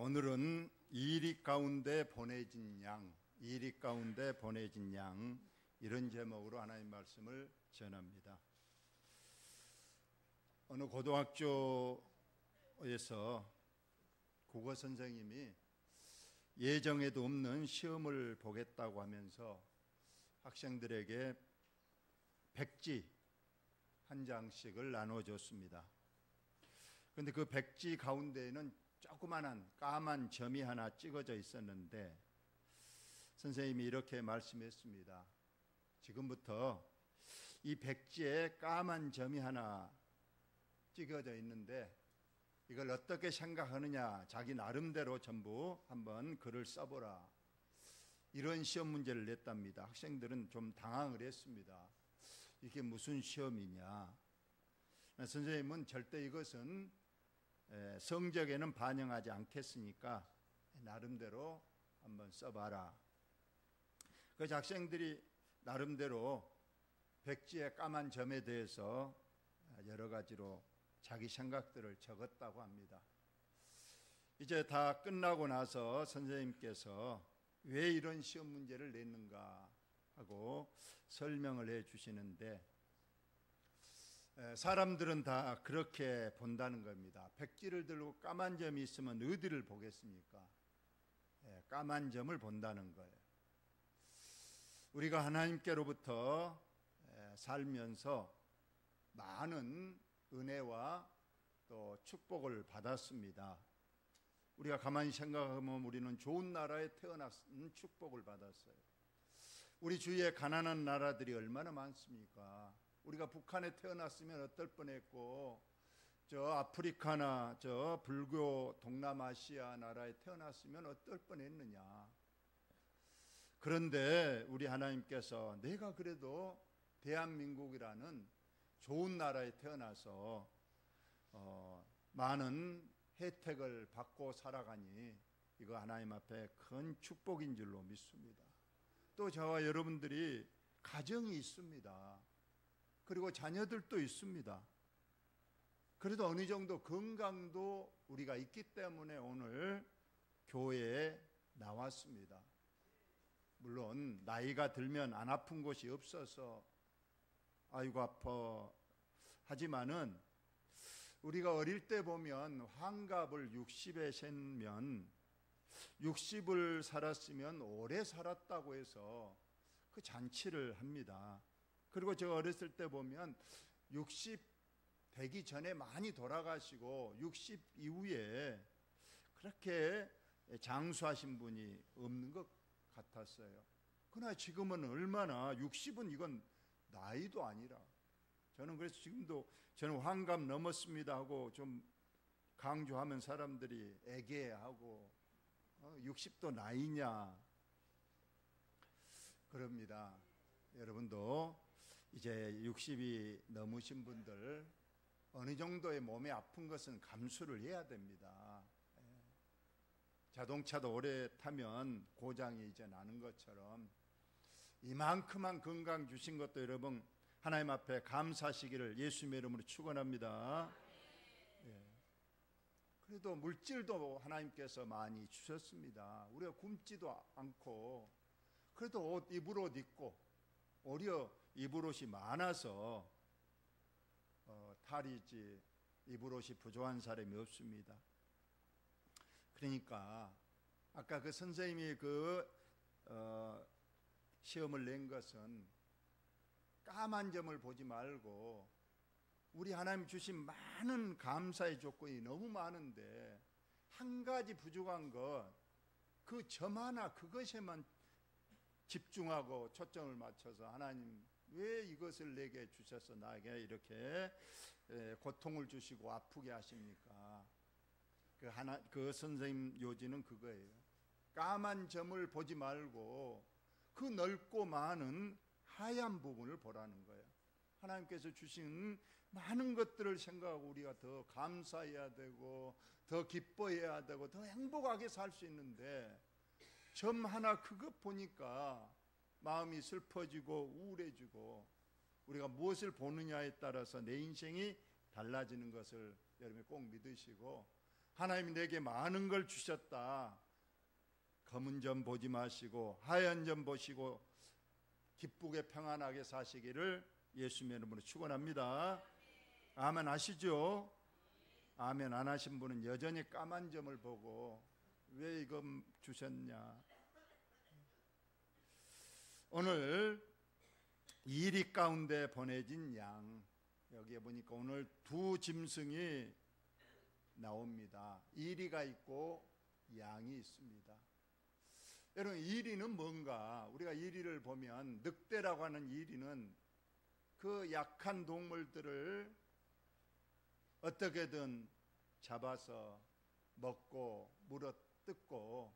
오늘은 이리 가운데 보내진 양, 이리 가운데 보내진 양, 이런 제목으로 하나님 말씀을 전합니다. 어느 고등학교에서 국어 선생님이 예정에도 없는 시험을 보겠다고 하면서 학생들에게 백지 한 장씩을 나눠줬습니다. 그런데 그 백지 가운데에는 조그마한 까만 점이 하나 찍어져 있었는데 선생님이 이렇게 말씀했습니다. 지금부터 이 백지에 까만 점이 하나 찍어져 있는데 이걸 어떻게 생각하느냐, 자기 나름대로 전부 한번 글을 써보라. 이런 시험 문제를 냈답니다. 학생들은 좀 당황을 했습니다. 이게 무슨 시험이냐. 선생님은 절대 이것은 성적에는 반영하지 않겠으니까 나름대로 한번 써봐라. 그래서 학생들이 나름대로 백지의 까만 점에 대해서 여러 가지로 자기 생각들을 적었다고 합니다. 이제 다 끝나고 나서 선생님께서 왜 이런 시험 문제를 냈는가 하고 설명을 해 주시는데, 사람들은 다 그렇게 본다는 겁니다. 백지를 들고 까만 점이 있으면 어디를 보겠습니까? 까만 점을 본다는 거예요. 우리가 하나님께로부터 살면서 많은 은혜와 또 축복을 받았습니다. 우리가 가만히 생각하면 우리는 좋은 나라에 태어났는 축복을 받았어요. 우리 주위에 가난한 나라들이 얼마나 많습니까? 우리가 북한에 태어났으면 어떨 뻔했고, 저 아프리카나 저 불교 동남아시아 나라에 태어났으면 어떨 뻔했느냐. 그런데 우리 하나님께서 내가 그래도 대한민국이라는 좋은 나라에 태어나서 많은 혜택을 받고 살아가니 이거 하나님 앞에 큰 축복인 줄로 믿습니다. 또 저와 여러분들이 가정이 있습니다. 그리고 자녀들도 있습니다. 그래도 어느 정도 건강도 우리가 있기 때문에 오늘 교회에 나왔습니다. 물론 나이가 들면 안 아픈 곳이 없어서 아이고 아파 하지만은 우리가 어릴 때 보면 환갑을 60에 세면 60을 살았으면 오래 살았다고 해서 그 잔치를 합니다. 그리고 제가 어렸을 때 보면 60 되기 전에 많이 돌아가시고 60 이후에 그렇게 장수하신 분이 없는 것 같았어요. 그러나 지금은 얼마나 60은 이건 나이도 아니라, 저는 그래서 지금도 저는 환갑 넘었습니다 하고 좀 강조하면 사람들이 애게하고 60도 나이냐 그럽니다. 여러분도 이제 60이 넘으신 분들 어느 정도의 몸에 아픈 것은 감수를 해야 됩니다. 자동차도 오래 타면 고장이 이제 나는 것처럼 이만큼만 건강 주신 것도 여러분 하나님 앞에 감사하시기를 예수님의 이름으로 축원합니다. 그래도 물질도 하나님께서 많이 주셨습니다. 우리가 굶지도 않고 그래도 옷 입을 옷 입고, 오히려 입을 옷이 많아서 탈이지 입을 옷이 부족한 사람이 없습니다. 그러니까 아까 그 선생님이 시험을 낸 것은 까만 점을 보지 말고 우리 하나님 주신 많은 감사의 조건이 너무 많은데 한 가지 부족한 것, 그 점 하나 그것에만 집중하고 초점을 맞춰서 하나님 왜 이것을 내게 주셔서 나에게 이렇게 고통을 주시고 아프게 하십니까? 그 선생님 요지는 그거예요. 까만 점을 보지 말고 그 넓고 많은 하얀 부분을 보라는 거예요. 하나님께서 주신 많은 것들을 생각하고 우리가 더 감사해야 되고 더 기뻐해야 되고 더 행복하게 살 수 있는데 점 하나 그것 보니까 마음이 슬퍼지고 우울해지고, 우리가 무엇을 보느냐에 따라서 내 인생이 달라지는 것을 여러분이 꼭 믿으시고, 하나님이 내게 많은 걸 주셨다. 검은 점 보지 마시고 하얀 점 보시고 기쁘게 평안하게 사시기를 예수님의 이름으로 축원합니다. 아멘 하시죠? 아멘 안 하신 분은 여전히 까만 점을 보고 왜 이거 주셨냐. 오늘 이리 가운데 보내진 양, 여기에 보니까 오늘 두 짐승이 나옵니다. 이리가 있고 양이 있습니다. 여러분, 이리는 뭔가? 우리가 이리를 보면 늑대라고 하는 이리는 그 약한 동물들을 어떻게든 잡아서 먹고 물어뜯고,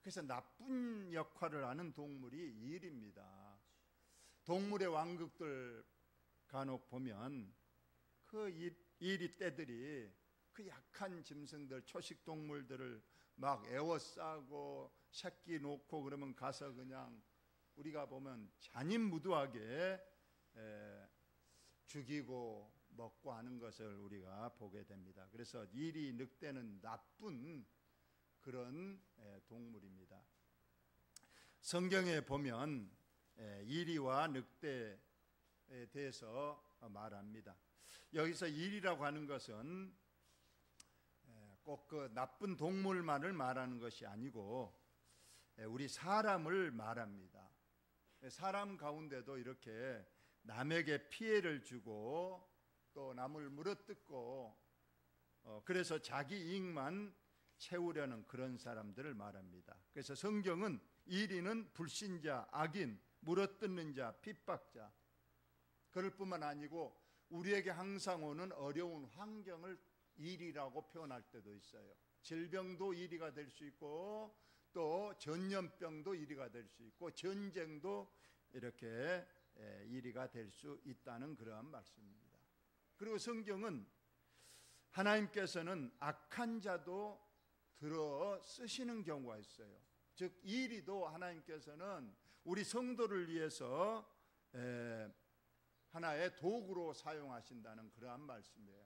그래서 나쁜 역할을 하는 동물이 이리입니다. 동물의 왕국들 간혹 보면 그 이리 떼들이 그 약한 짐승들, 초식 동물들을 막 에워싸고 새끼 놓고 그러면 가서 그냥 우리가 보면 잔인무도하게 죽이고 먹고 하는 것을 우리가 보게 됩니다. 그래서 이리, 늑대는 나쁜 그런 동물입니다. 성경에 보면 이리와 늑대에 대해서 말합니다. 여기서 이리라고 하는 것은 꼭 그 나쁜 동물만을 말하는 것이 아니고 우리 사람을 말합니다. 사람 가운데도 이렇게 남에게 피해를 주고 또 남을 물어뜯고 그래서 자기 이익만 채우려는 그런 사람들을 말합니다. 그래서 성경은 이리는 불신자, 악인, 물어뜯는 자, 핍박자, 그럴 뿐만 아니고 우리에게 항상 오는 어려운 환경을 이리라고 표현할 때도 있어요. 질병도 이리가 될 수 있고 또 전염병도 이리가 될 수 있고 전쟁도 이렇게 이리가 될 수 있다는 그러한 말씀입니다. 그리고 성경은 하나님께서는 악한 자도 들어 쓰시는 경우가 있어요. 즉 이리도 하나님께서는 우리 성도를 위해서 하나의 도구로 사용하신다는 그러한 말씀이에요.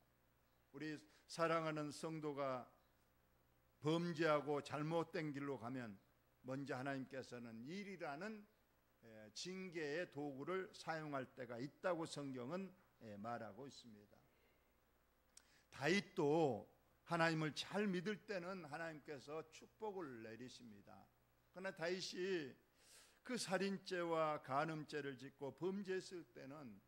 우리 사랑하는 성도가 범죄하고 잘못된 길로 가면 먼저 하나님께서는 일이라는 징계의 도구를 사용할 때가 있다고 성경은 말하고 있습니다. 다윗도 하나님을 잘 믿을 때는 하나님께서 축복을 내리십니다. 그러나 다윗이 그 살인죄와 간음죄를 짓고 범죄했을 때는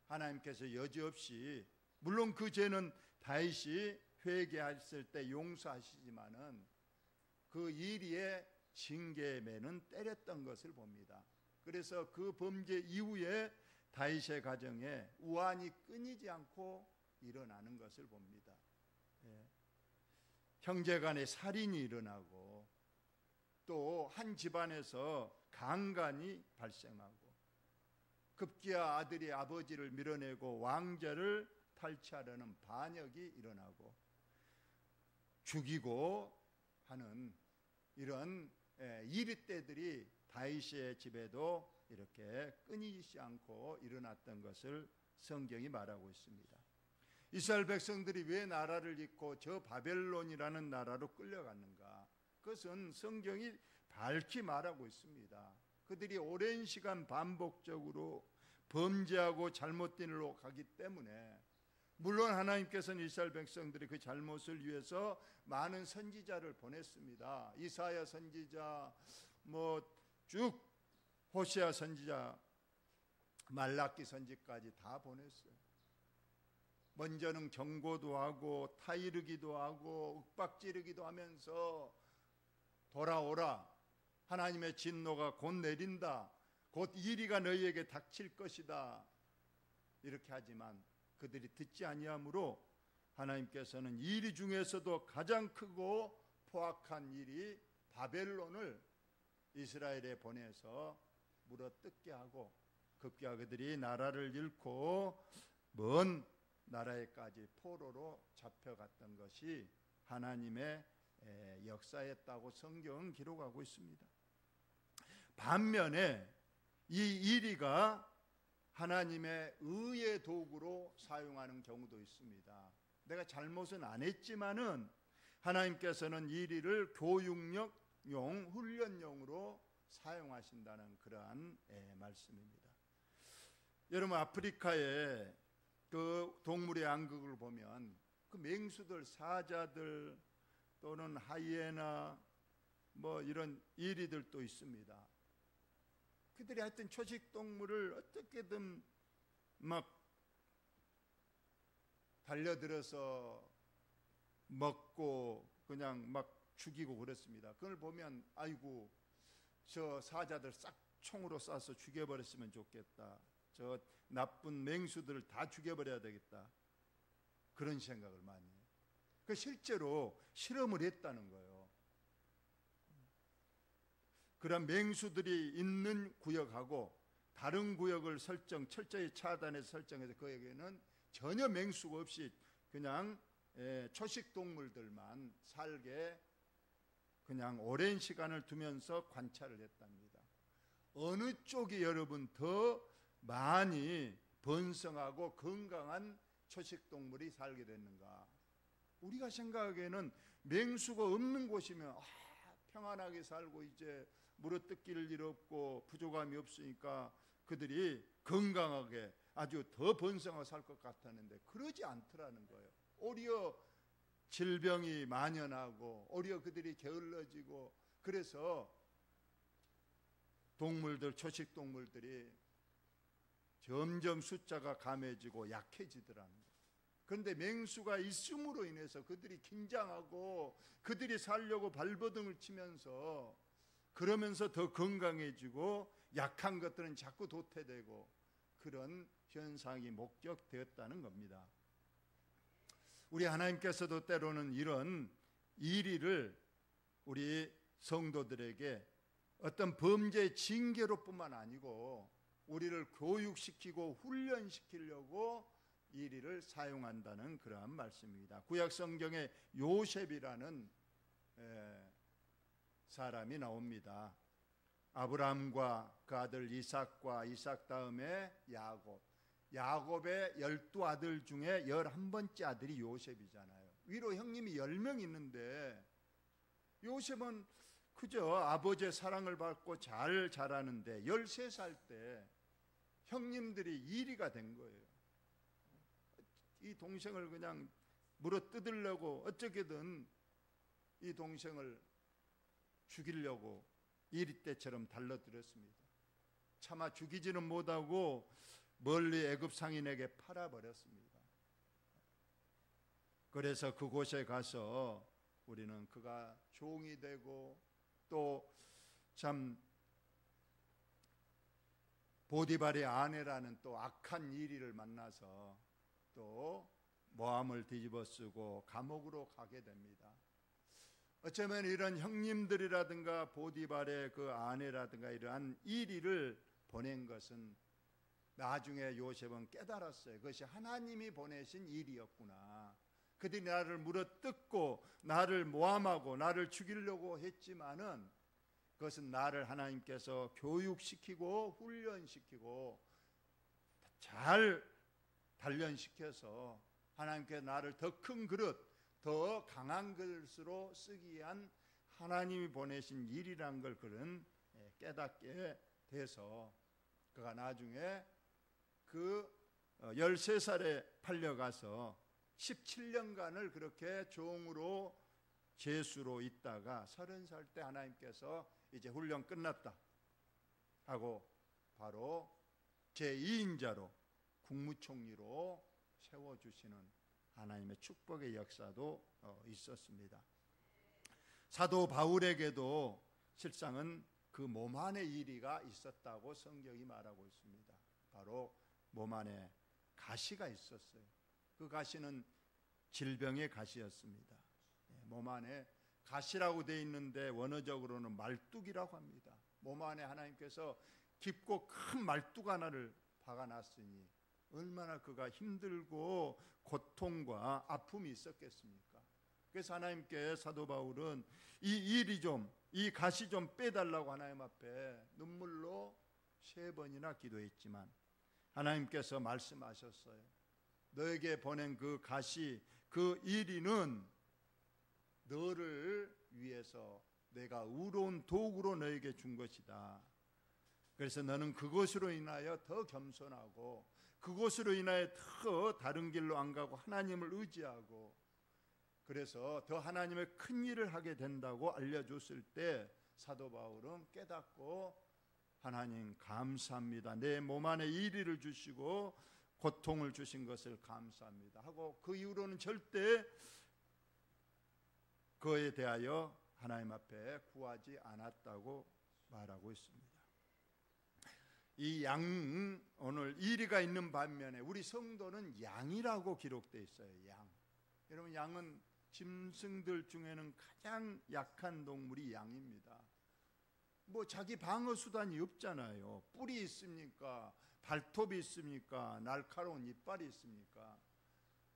하나님께서 여지없이, 물론 그 죄는 다윗이 회개했을 때 용서하시지만은 그 이리의 징계의 매는 때렸던 것을 봅니다. 그래서 그 범죄 이후에 다윗의 가정에 우환이 끊이지 않고 일어나는 것을 봅니다. 형제간에 살인이 일어나고 또 한 집안에서 강간이 발생하고 급기야 아들이 아버지를 밀어내고 왕좌를 탈취하려는 반역이 일어나고 죽이고 하는 이런 이리떼들이 다윗의 집에도 이렇게 끊이지 않고 일어났던 것을 성경이 말하고 있습니다. 이스라엘 백성들이 왜 나라를 잃고 저 바벨론이라는 나라로 끌려갔는가? 그것은 성경이 밝히 말하고 있습니다. 그들이 오랜 시간 반복적으로 범죄하고 잘못된 일로 가기 때문에, 물론 하나님께서는 이스라엘 백성들이 그 잘못을 위해서 많은 선지자를 보냈습니다. 이사야 선지자, 쭉 호세아 선지자, 말라기 선지까지 다 보냈어요. 먼저는 경고도 하고 타이르기도 하고 윽박지르기도 하면서 돌아오라, 하나님의 진노가 곧 내린다, 곧 이리가 너희에게 닥칠 것이다, 이렇게 하지만 그들이 듣지 아니하므로 하나님께서는 이리 중에서도 가장 크고 포악한 일이 바벨론을 이스라엘에 보내서 물어뜯게 하고 급기야 그들이 나라를 잃고 먼 나라에까지 포로로 잡혀갔던 것이 하나님의 역사였다고 성경은 기록하고 있습니다. 반면에 이 이리가 하나님의 의의 도구로 사용하는 경우도 있습니다. 내가 잘못은 안 했지만은 하나님께서는 이리를 교육용, 훈련용으로 사용하신다는 그러한 말씀입니다. 여러분, 아프리카의 그 동물의 양극을 보면 그 맹수들, 사자들 또는 하이에나 뭐 이런 이리들도 있습니다. 그들이 하여튼 초식 동물을 어떻게든 막 달려들어서 먹고 그냥 막 죽이고 그랬습니다. 그걸 보면 아이고, 저 사자들 싹 총으로 쏴서 죽여버렸으면 좋겠다. 저 나쁜 맹수들을 다 죽여버려야 되겠다. 그런 생각을 많이 해요. 그 실제로 실험을 했다는 거예요. 그런 맹수들이 있는 구역하고 다른 구역을 철저히 차단해서 설정해서 거기에는 전혀 맹수가 없이 그냥 초식 동물들만 살게 그냥 오랜 시간을 두면서 관찰을 했답니다. 어느 쪽이 여러분 더 많이 번성하고 건강한 초식 동물이 살게 됐는가? 우리가 생각하기에는 맹수가 없는 곳이면 평안하게 살고 이제 물어뜯길 일 없고 부족함이 없으니까 그들이 건강하게 아주 더 번성하게 살 것 같았는데 그러지 않더라는 거예요. 오히려 질병이 만연하고 오히려 그들이 게을러지고, 그래서 동물들, 초식 동물들이 점점 숫자가 감해지고 약해지더라는 거예요. 그런데 맹수가 있음으로 인해서 그들이 긴장하고 그들이 살려고 발버둥을 치면서 그러면서 더 건강해지고 약한 것들은 자꾸 도태되고 그런 현상이 목격되었다는 겁니다. 우리 하나님께서도 때로는 이런 이리를 우리 성도들에게 어떤 범죄 징계로 뿐만 아니고 우리를 교육시키고 훈련시키려고 이리를 사용한다는 그러한 말씀입니다. 구약 성경에 요셉이라는 사람이 나옵니다. 아브라함과 그 아들 이삭과 이삭 다음에 야곱의 12아들 중에 11번째 아들이 요셉이잖아요. 위로 형님이 10명 있는데 요셉은 그저 아버지의 사랑을 받고 잘 자라는데 13살 때 형님들이 이리가 된 거예요. 이 동생을 그냥 물어뜯으려고 어떻게든 이 동생을 죽이려고 이리 때처럼 달려들었습니다. 차마 죽이지는 못하고 멀리 애굽 상인에게 팔아버렸습니다. 그래서 그곳에 가서 우리는 그가 종이 되고 또 참 보디발의 아내라는 또 악한 이리를 만나서 또 모함을 뒤집어쓰고 감옥으로 가게 됩니다. 어쩌면 이런 형님들이라든가 보디발의 그 아내라든가 이러한 이리를 보낸 것은 나중에 요셉은 깨달았어요. 그것이 하나님이 보내신 일이었구나. 그들이 나를 물어뜯고 나를 모함하고 나를 죽이려고 했지만은 그것은 나를 하나님께서 교육시키고 훈련시키고 잘 단련시켜서 하나님께 나를 더 큰 그릇, 더 강한 그릇으로 쓰기 위한 하나님이 보내신 일이란 걸 그는 깨닫게 돼서 그가 나중에 그 13살에 팔려가서 17년간을 그렇게 종으로 제수로 있다가 30살 때 하나님께서 이제 훈련 끝났다 하고 바로 제2인자로 국무총리로 세워주시는 하나님의 축복의 역사도 있었습니다. 사도 바울에게도 실상은 그 몸 안에 이리가 있었다고 성경이 말하고 있습니다. 바로 몸 안에 가시가 있었어요. 그 가시는 질병의 가시였습니다. 몸 안에 가시라고 되어 있는데 원어적으로는 말뚝이라고 합니다. 몸 안에 하나님께서 깊고 큰 말뚝 하나를 박아놨으니 얼마나 그가 힘들고 고통과 아픔이 있었겠습니까? 그래서 하나님께 사도 바울은 이 가시 좀 빼달라고 하나님 앞에 눈물로 3번이나 기도했지만 하나님께서 말씀하셨어요. 너에게 보낸 그 가시, 그 이리는 너를 위해서 내가 의로운 도구로 너에게 준 것이다. 그래서 너는 그것으로 인하여 더 겸손하고 그것으로 인하여 더 다른 길로 안 가고 하나님을 의지하고 그래서 더 하나님의 큰 일을 하게 된다고 알려줬을 때 사도 바울은 깨닫고 하나님 감사합니다. 내 몸 안에 이리를 주시고 고통을 주신 것을 감사합니다 하고 그 이후로는 절대 그에 대하여 하나님 앞에 구하지 않았다고 말하고 있습니다. 이 양, 오늘 이리가 있는 반면에 우리 성도는 양이라고 기록되어 있어요. 양. 여러분, 양은 짐승들 중에는 가장 약한 동물이 양입니다. 뭐 자기 방어 수단이 없잖아요. 뿔이 있습니까? 발톱이 있습니까? 날카로운 이빨이 있습니까?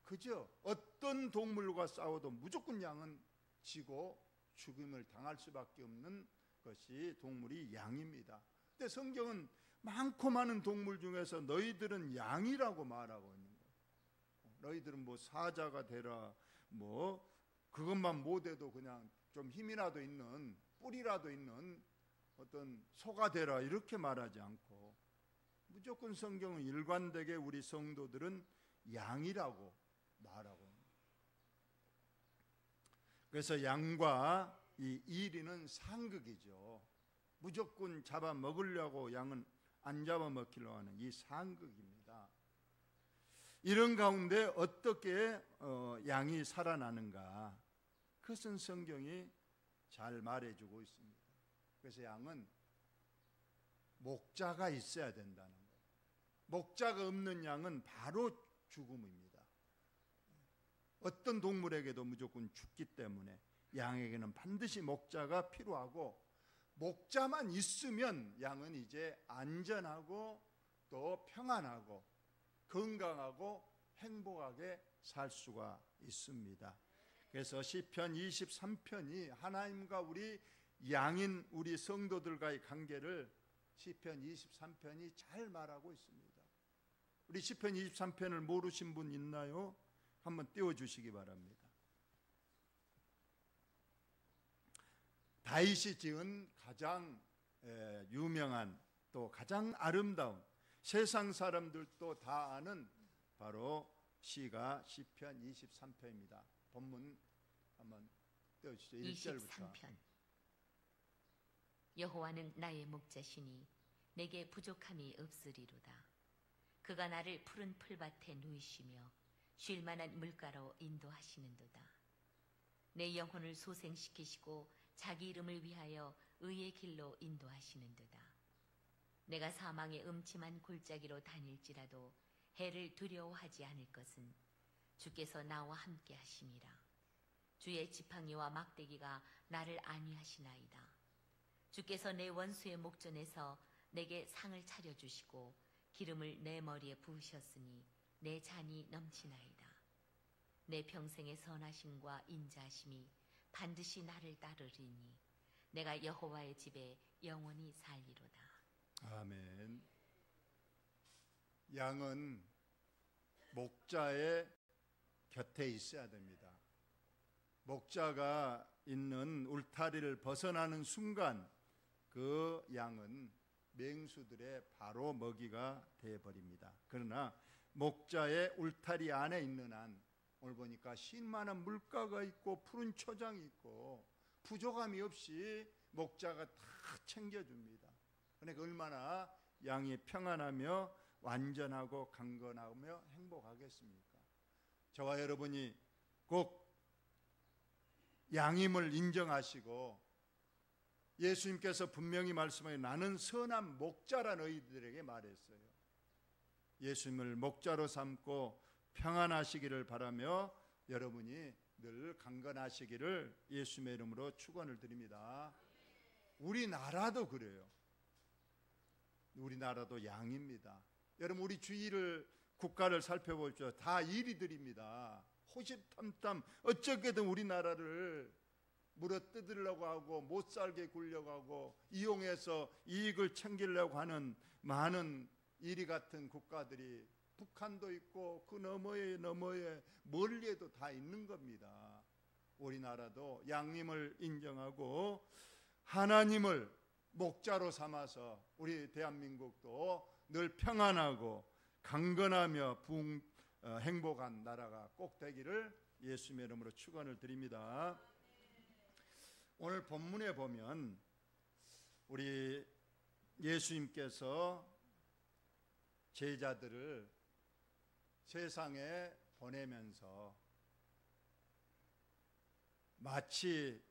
그죠? 어떤 동물과 싸워도 무조건 양은 지고 죽음을 당할 수밖에 없는 것이 동물이 양입니다. 근데 성경은 많고 많은 동물 중에서 너희들은 양이라고 말하고 있는 거예요. 너희들은 뭐 사자가 되라, 뭐 그것만 못해도 그냥 좀 힘이라도 있는, 뿔이라도 있는 어떤 소가 되라, 이렇게 말하지 않고 무조건 성경은 일관되게 우리 성도들은 양이라고 말하고 있는 거예요. 그래서 양과 이 이리는 상극이죠. 무조건 잡아 먹으려고 양은 안 잡아 먹히려고 하는 이 상극입니다. 이런 가운데 어떻게 양이 살아나는가? 그것은 성경이 잘 말해주고 있습니다. 그래서 양은 목자가 있어야 된다는 거예요. 목자가 없는 양은 바로 죽음입니다. 어떤 동물에게도 무조건 죽기 때문에 양에게는 반드시 목자가 필요하고, 목자만 있으면 양은 이제 안전하고 또 평안하고 건강하고 행복하게 살 수가 있습니다. 그래서 시편 23편이 하나님과 우리 양인 우리 성도들과의 관계를 시편 23편이 잘 말하고 있습니다. 우리 시편 23편을 모르신 분 있나요? 한번 띄워주시기 바랍니다. 다윗이 지은 가장 유명한 또 가장 아름다운, 세상 사람들도 다 아는 바로 시가 시편 23편입니다. 본문 한번 띄워주시죠. 1절부터. 23편. 여호와는 나의 목자시니 내게 부족함이 없으리로다. 그가 나를 푸른 풀밭에 누이시며 쉴 만한 물가로 인도하시는도다. 내 영혼을 소생시키시고 자기 이름을 위하여 의의 길로 인도하시는도다. 내가 사망의 음침한 골짜기로 다닐지라도 해를 두려워하지 않을 것은 주께서 나와 함께 하심이라. 주의 지팡이와 막대기가 나를 안위하시나이다. 주께서 내 원수의 목전에서 내게 상을 차려주시고 기름을 내 머리에 부으셨으니 내 잔이 넘치나이다. 내 평생의 선하심과 인자하심이 반드시 나를 따르리니 내가 여호와의 집에 영원히 살리로다. 아멘. 양은 목자의 곁에 있어야 됩니다. 목자가 있는 울타리를 벗어나는 순간 그 양은 맹수들의 바로 먹이가 되어버립니다. 그러나 목자의 울타리 안에 있는 한, 오늘 보니까 쉴만한 물가가 있고 푸른 초장이 있고 부족함이 없이 목자가 다 챙겨줍니다. 그러니까 얼마나 양이 평안하며 완전하고 강건하며 행복하겠습니까? 저와 여러분이 꼭 양임을 인정하시고 예수님께서 분명히 말씀하여 나는 선한 목자라 너희들에게 말했어요. 예수님을 목자로 삼고 평안하시기를 바라며 여러분이 늘 강건하시기를 예수님의 이름으로 축원을 드립니다. 우리나라도 그래요. 우리나라도 양입니다. 여러분, 우리 주위를, 국가를 살펴보십시오. 다 이리들입니다. 호시탐탐 어떻게든 우리나라를 물어뜯으려고 하고 못 살게 굴려고 하고 이용해서 이익을 챙기려고 하는 많은 이리 같은 국가들이 북한도 있고 그 너머에 멀리에도 다 있는 겁니다. 우리나라도 양림을 인정하고 하나님을 목자로 삼아서 우리 대한민국도 늘 평안하고 강건하며 행복한 나라가 꼭 되기를 예수님의 이름으로 축원을 드립니다. 오늘 본문에 보면 우리 예수님께서 제자들을 세상에 보내면서 마치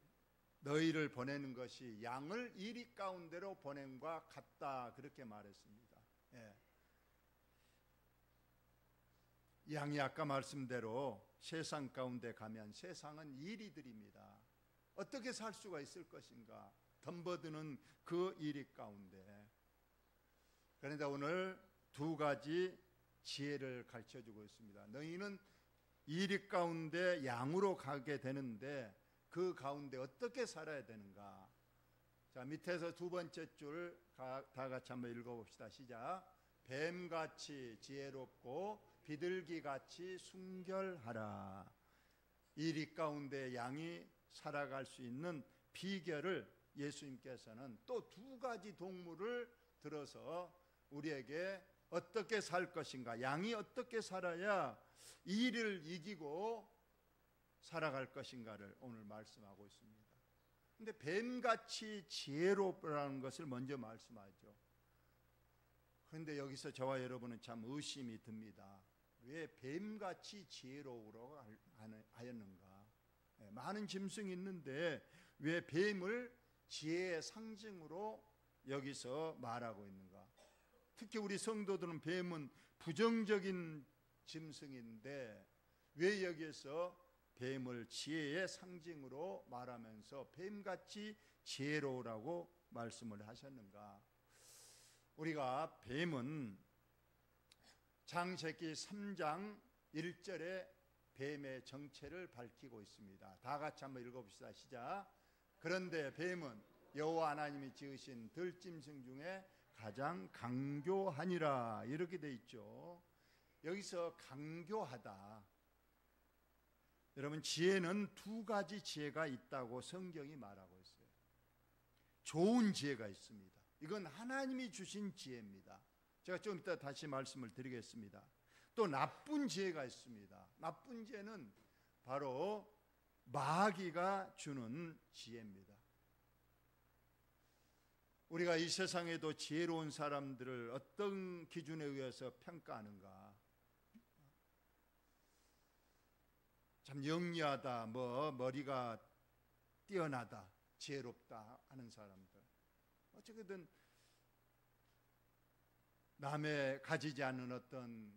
너희를 보내는 것이 양을 이리 가운데로 보냄과 같다, 그렇게 말했습니다. 예. 양이 아까 말씀대로 세상 가운데 가면 세상은 이리들입니다. 어떻게 살 수가 있을 것인가 덤버드는 그 이리 가운데. 그런데 오늘 두 가지 지혜를 가르쳐주고 있습니다. 너희는 이리 가운데 양으로 가게 되는데 그 가운데 어떻게 살아야 되는가. 자, 밑에서 두 번째 줄 다 같이 한번 읽어봅시다. 시작. 뱀같이 지혜롭고 비둘기같이 순결하라. 이리 가운데 양이 살아갈 수 있는 비결을 예수님께서는 또 두 가지 동물을 들어서 우리에게 어떻게 살 것인가, 양이 어떻게 살아야 이를 이기고 살아갈 것인가를 오늘 말씀하고 있습니다. 근데 뱀같이 지혜롭라는 것을 먼저 말씀하죠. 그런데 여기서 저와 여러분은 참 의심이 듭니다. 왜 뱀같이 지혜로우라고 하였는가? 많은 짐승이 있는데 왜 뱀을 지혜의 상징으로 여기서 말하고 있는가? 특히 우리 성도들은 뱀은 부정적인 짐승인데 왜 여기에서 뱀을 지혜의 상징으로 말하면서 뱀같이 지혜로우라고 말씀을 하셨는가? 우리가 뱀은 창세기 3장 1절에 뱀의 정체를 밝히고 있습니다. 다 같이 한번 읽어봅시다. 시작. 그런데 뱀은 여호와 하나님이 지으신 들짐승 중에 가장 강교하니라, 이렇게 돼 있죠. 여기서 강교하다. 여러분, 지혜는 두 가지 지혜가 있다고 성경이 말하고 있어요. 좋은 지혜가 있습니다. 이건 하나님이 주신 지혜입니다. 제가 좀 이따 다시 말씀을 드리겠습니다. 또 나쁜 지혜가 있습니다. 나쁜 지혜는 바로 마귀가 주는 지혜입니다. 우리가 이 세상에도 지혜로운 사람들을 어떤 기준에 의해서 평가하는가? 참 영리하다, 머리가 뛰어나다, 지혜롭다 하는 사람들, 어떻게든 남의 가지지 않는 어떤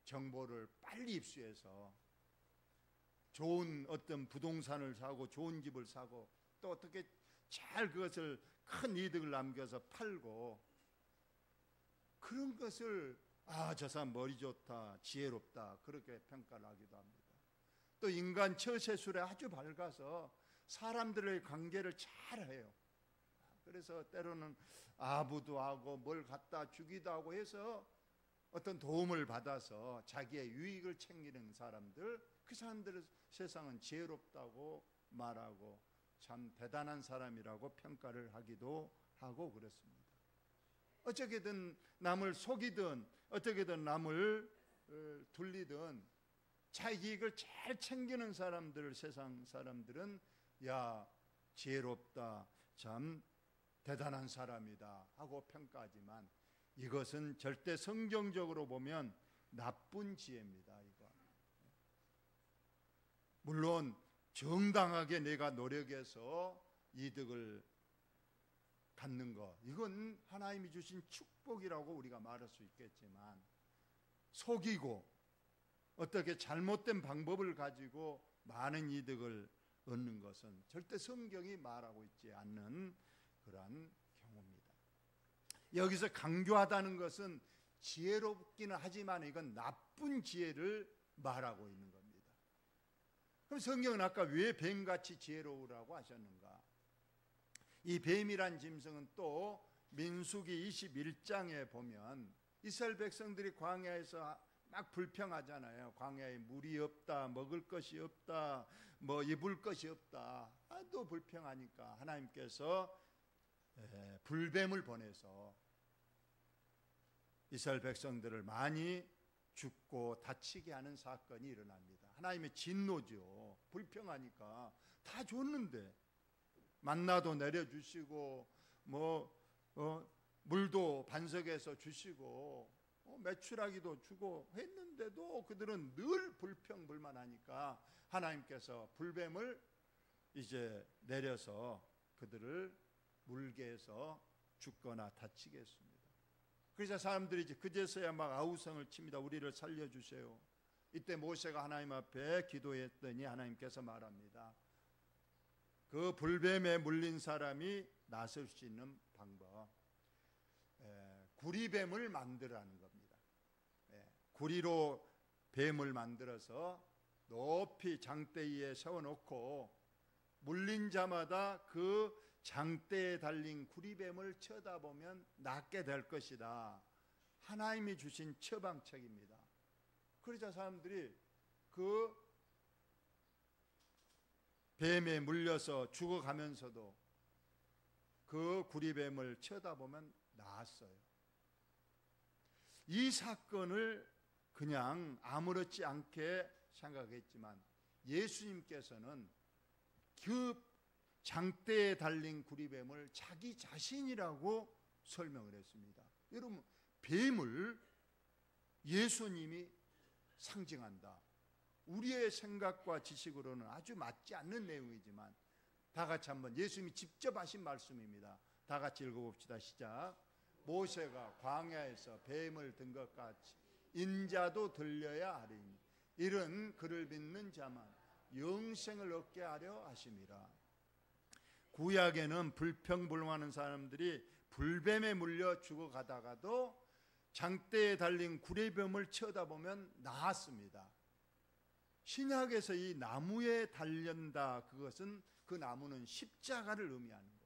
정보를 빨리 입수해서 좋은 어떤 부동산을 사고 좋은 집을 사고 또 어떻게 잘 그것을 큰 이득을 남겨서 팔고, 그런 것을 저 사람 머리 좋다, 지혜롭다, 그렇게 평가를 하기도 합니다. 또 인간 처세술에 아주 밝아서 사람들의 관계를 잘 해요. 그래서 때로는 아부도 하고 뭘 갖다 주기도 하고 해서 어떤 도움을 받아서 자기의 유익을 챙기는 사람들, 그 사람들을 세상은 지혜롭다고 말하고 참 대단한 사람이라고 평가를 하기도 하고 그렇습니다. 어떻게든 남을 속이든 어떻게든 남을 둘리든 자기 이익을 잘 챙기는 사람들, 세상 사람들은 야, 지혜롭다, 참 대단한 사람이다 하고 평가하지만 이것은 절대 성경적으로 보면 나쁜 지혜입니다. 이거. 물론 정당하게 내가 노력해서 이득을 갖는 것, 이건 하나님이 주신 축복이라고 우리가 말할 수 있겠지만, 속이고 어떻게 잘못된 방법을 가지고 많은 이득을 얻는 것은 절대 성경이 말하고 있지 않는 그러한 경우입니다. 여기서 강교하다는 것은 지혜롭기는 하지만 이건 나쁜 지혜를 말하고 있는 겁니다. 그럼 성경은 아까 왜 뱀같이 지혜로우라고 하셨는가? 이 뱀이란 짐승은 또 민수기 21장에 보면 이스라엘 백성들이 광야에서 막 불평하잖아요. 광야에 물이 없다, 먹을 것이 없다, 뭐 입을 것이 없다. 또 불평하니까 하나님께서 불뱀을 보내서 이스라엘 백성들을 많이 죽고 다치게 하는 사건이 일어납니다. 하나님의 진노죠. 불평하니까 다 줬는데 만나도 내려주시고 물도 반석에서 주시고 메추라기도 주고 했는데도 그들은 늘 불평불만하니까 하나님께서 불뱀을 이제 내려서 그들을 물게 해서 죽거나 다치게 했습니다. 그래서 사람들이 이제 그제서야 막 아우성을 칩니다. 우리를 살려주세요. 이때 모세가 하나님 앞에 기도했더니 하나님께서 말합니다. 그 불뱀에 물린 사람이 나설 수 있는 방법, 구리뱀을 만들라는 겁니다. 구리로 뱀을 만들어서 높이 장대 위에 세워놓고 물린 자마다 그 장대에 달린 구리뱀을 쳐다보면 낫게 될 것이다. 하나님이 주신 처방책입니다. 그러자 사람들이 그 뱀에 물려서 죽어가면서도 그 구리뱀을 쳐다보면 나았어요. 이 사건을 그냥 아무렇지 않게 생각했지만 예수님께서는 그 장대에 달린 구리뱀을 자기 자신이라고 설명을 했습니다. 여러분, 뱀을 예수님이 상징한다. 우리의 생각과 지식으로는 아주 맞지 않는 내용이지만 다 같이 한번 예수님이 직접 하신 말씀입니다. 다 같이 읽어봅시다. 시작. 모세가 광야에서 뱀을 든 것 같이 인자도 들려야 하리니 이는 그를 믿는 자만 영생을 얻게 하려 하심이라. 구약에는 불평불만하는 사람들이 불뱀에 물려 죽어가다가도 장대에 달린 구리뱀을 쳐다보면 나았습니다. 신약에서 이 나무에 달린다, 그것은 그 나무는 십자가를 의미하는 거예요.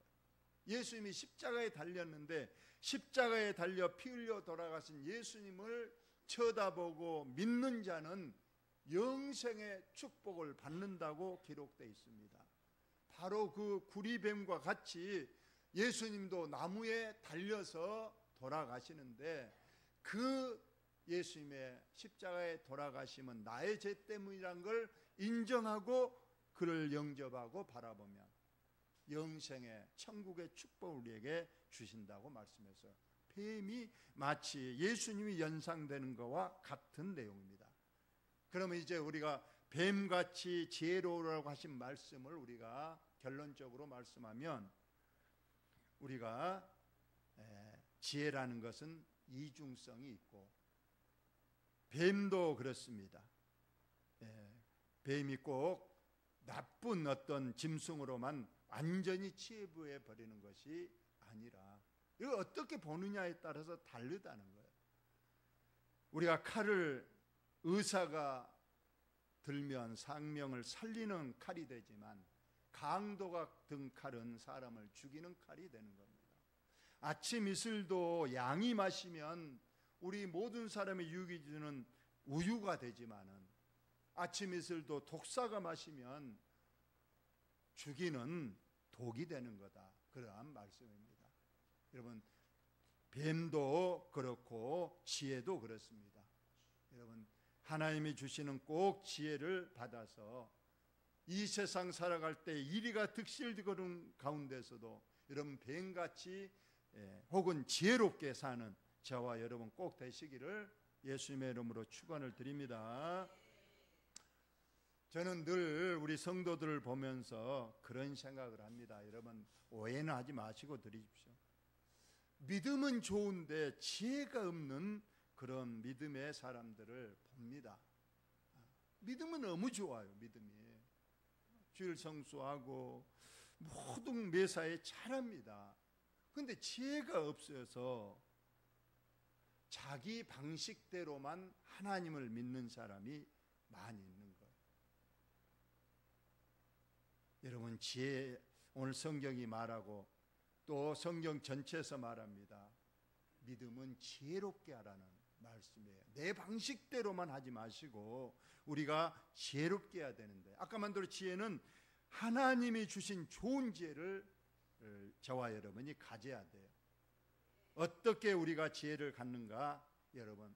예수님이 십자가에 달렸는데 십자가에 달려 피 흘려 돌아가신 예수님을 쳐다보고 믿는 자는 영생의 축복을 받는다고 기록되어 있습니다. 바로 그 구리뱀과 같이 예수님도 나무에 달려서 돌아가시는데 그 예수님의 십자가에 돌아가심은 나의 죄 때문이란 걸 인정하고 그를 영접하고 바라보면 영생의 천국의 축복을 우리에게 주신다고 말씀해서 뱀이 마치 예수님이 연상되는 것과 같은 내용입니다. 그러면 이제 우리가 뱀같이 지혜로우라고 하신 말씀을 우리가 결론적으로 말씀하면 우리가 지혜라는 것은 이중성이 있고 뱀도 그렇습니다. 뱀이 꼭 나쁜 어떤 짐승으로만 완전히 치부해 버리는 것이 아니라 이걸 어떻게 보느냐에 따라서 다르다는 거예요. 우리가 칼을 의사가 들면 생명을 살리는 칼이 되지만 강도가 든 칼은 사람을 죽이는 칼이 되는 겁니다. 아침 이슬도 양이 마시면 우리 모든 사람의 유익이 주는 우유가 되지만은 아침 이슬도 독사가 마시면 죽이는 독이 되는 거다. 그러한 말씀입니다. 여러분, 뱀도 그렇고 지혜도 그렇습니다. 여러분, 하나님이 주시는 꼭 지혜를 받아서 이 세상 살아갈 때 이리가 득실거리는 가운데서도 여러분 뱀같이 혹은 지혜롭게 사는 저와 여러분 꼭 되시기를 예수님의 이름으로 축원을 드립니다. 저는 늘 우리 성도들을 보면서 그런 생각을 합니다. 여러분 오해는 하지 마시고 드리십시오. 믿음은 좋은데 지혜가 없는 그런 믿음의 사람들을 봅니다. 믿음은 너무 좋아요. 믿음이 주일 성수하고 모든 매사에 잘합니다. 그런데 지혜가 없어서 자기 방식대로만 하나님을 믿는 사람이 많이 있는 거예요. 여러분 지혜, 오늘 성경이 말하고 또 성경 전체에서 말합니다. 믿음은 지혜롭게 하라는 말씀이에요. 내 방식대로만 하지 마시고 우리가 지혜롭게 해야 되는데, 아까 만들어 지혜는 하나님이 주신 좋은 지혜를 저와 여러분이 가져야 돼요. 어떻게 우리가 지혜를 갖는가? 여러분,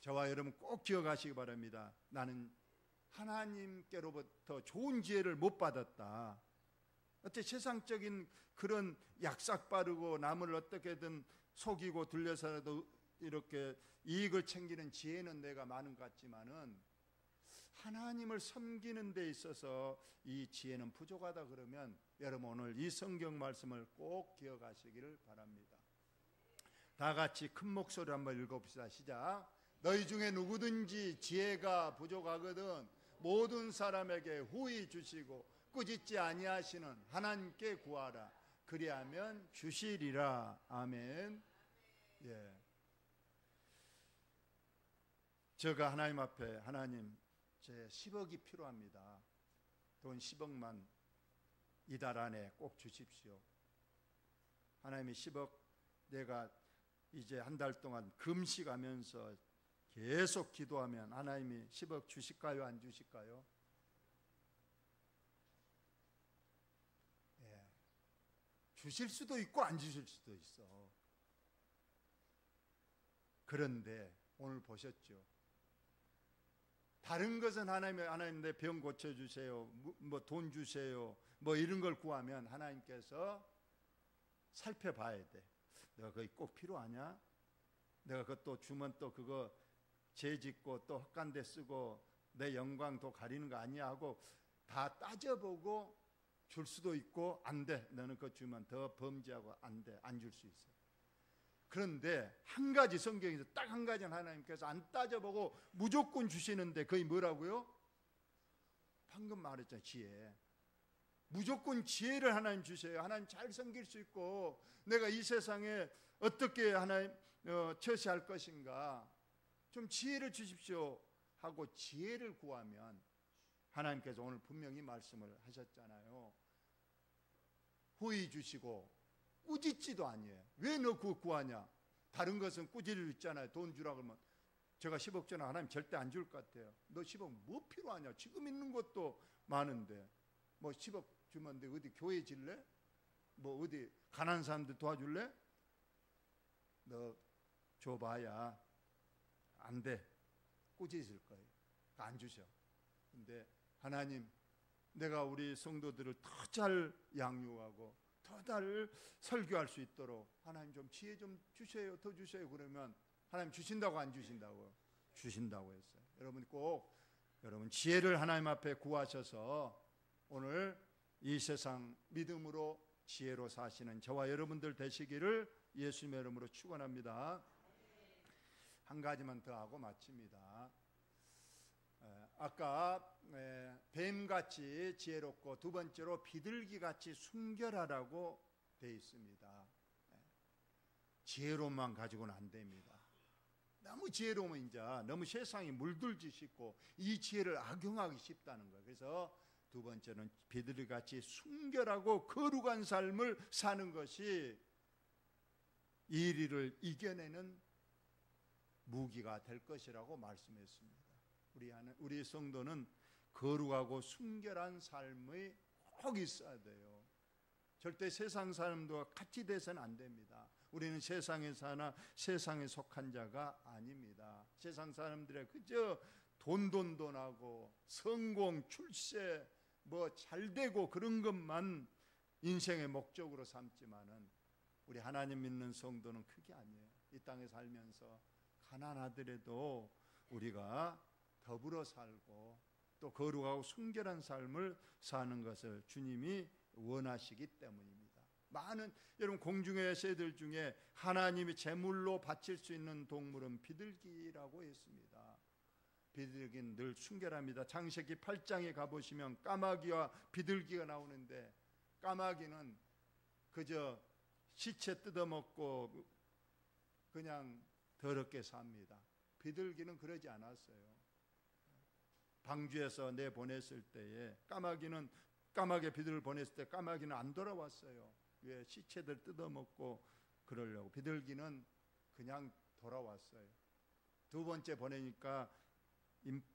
저와 여러분 꼭 기억하시기 바랍니다. 나는 하나님께로부터 좋은 지혜를 못 받았다. 어째 세상적인 그런 약삭 빠르고 남을 어떻게든 속이고 둘러서라도 이렇게 이익을 챙기는 지혜는 내가 많은 것 같지만은 하나님을 섬기는 데 있어서 이 지혜는 부족하다 그러면 여러분 오늘 이 성경 말씀을 꼭 기억하시기를 바랍니다. 다 같이 큰 목소리로 한번 읽어봅시다. 시작. 너희 중에 누구든지 지혜가 부족하거든 모든 사람에게 후히 주시고 꾸짖지 아니하시는 하나님께 구하라. 그리하면 주시리라. 아멘. 예. 제가 하나님 앞에, 하나님 제 10억이 필요합니다. 돈 10억만 이달 안에 꼭 주십시오. 하나님이 10억 내가 이제 한 달 동안 금식하면서 계속 기도하면 하나님이 10억 주실까요? 안 주실까요? 예. 주실 수도 있고 안 주실 수도 있어. 그런데 오늘 보셨죠? 다른 것은 하나님 내 병 고쳐주세요, 뭐 돈 주세요, 뭐 이런 걸 구하면 하나님께서 살펴봐야 돼. 내가 그게 꼭 필요하냐? 내가 그것도 주면 또 그거 죄 짓고 또 헛간데 쓰고 내 영광 또 가리는 거 아니야 하고 다 따져보고 줄 수도 있고, 안 돼, 너는 그거 주면 더 범죄하고 안 돼, 안 줄 수 있어. 그런데 한 가지 성경에서 딱 한 가지는 하나님께서 안 따져보고 무조건 주시는데 그게 뭐라고요? 방금 말했잖아요. 지혜. 무조건 지혜를 하나님 주세요. 하나님 잘 섬길 수 있고 내가 이 세상에 어떻게 하나님 처시할 것인가, 좀 지혜를 주십시오 하고 지혜를 구하면 하나님께서 오늘 분명히 말씀을 하셨잖아요. 후히 주시고 꾸짖지도 아니에요. 왜 너 그거 구하냐? 다른 것은 꾸짖을 있잖아요. 돈 주라 그러면 제가 10억 주나 하나님 절대 안 줄 것 같아요. 너 10억 뭐 필요하냐? 지금 있는 것도 많은데 뭐 10억 주면 내 어디 교회 질래? 뭐 어디 가난한 사람들 도와줄래? 너 줘봐야 안 돼. 꾸짖을 거예요. 안 주셔. 근데 하나님, 내가 우리 성도들을 더 잘 양육하고 더 잘 설교할 수 있도록 하나님 좀 지혜 좀 주세요, 더 주세요. 그러면 하나님 주신다고 안 주신다고요? 주신다고 했어요. 여러분 꼭 여러분 지혜를 하나님 앞에 구하셔서 오늘 이 세상 믿음으로 지혜로 사시는 저와 여러분들 되시기를 예수님의 이름으로 축원합니다. 한 가지만 더 하고 마칩니다. 아까 뱀같이 지혜롭고 두 번째로 비둘기같이 순결하라고 되어 있습니다. 지혜로만 가지고는 안 됩니다. 너무 지혜로우면 이제 너무 세상이 물들기 쉽고 이 지혜를 악용하기 쉽다는 거예요. 그래서 두 번째는 비둘기같이 순결하고 거룩한 삶을 사는 것이 이 일을 이겨내는 무기가 될 것이라고 말씀했습니다. 우리 성도는 거룩하고 순결한 삶이 꼭 있어야 돼요. 절대 세상 사람들과 같이 돼서는 안 됩니다. 우리는 세상에 사나 세상에 속한 자가 아닙니다. 세상 사람들의 그저 돈하고 성공, 출세, 뭐 잘되고 그런 것만 인생의 목적으로 삼지만은 우리 하나님 믿는 성도는 그게 아니에요. 이 땅에 살면서 가난하더라도 우리가 더불어 살고 또 거룩하고 순결한 삶을 사는 것을 주님이 원하시기 때문입니다. 많은 여러분 공중의 새들 중에 하나님이 제물로 바칠 수 있는 동물은 비둘기라고 했습니다. 비둘기는 늘 순결합니다. 창세기 8장에 가보시면 까마귀와 비둘기가 나오는데 까마귀는 그저 시체 뜯어먹고 그냥 더럽게 삽니다. 비둘기는 그러지 않았어요. 방주에서 내보냈을 때에 까마귀 비둘기를 보냈을 때 까마귀는 안 돌아왔어요. 왜? 시체들 뜯어먹고 그러려고. 비둘기는 그냥 돌아왔어요. 두 번째 보내니까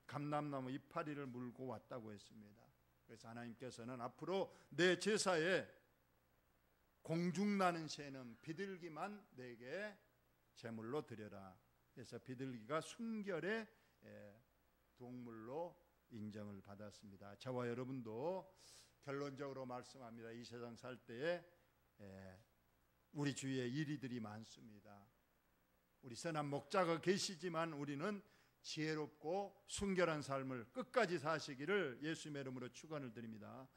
감람나무 이파리를 물고 왔다고 했습니다. 그래서 하나님께서는 앞으로 내 제사에 공중나는 새는 비둘기만 내게 제물로 드려라. 그래서 비둘기가 순결의 동물로 인정을 받았습니다. 저와 여러분도 결론적으로 말씀합니다. 이 세상 살 때에 우리 주위에 이리들이 많습니다. 우리 선한 목자가 계시지만 우리는 지혜롭고 순결한 삶을 끝까지 사시기를 예수님의 이름으로 축원을 드립니다.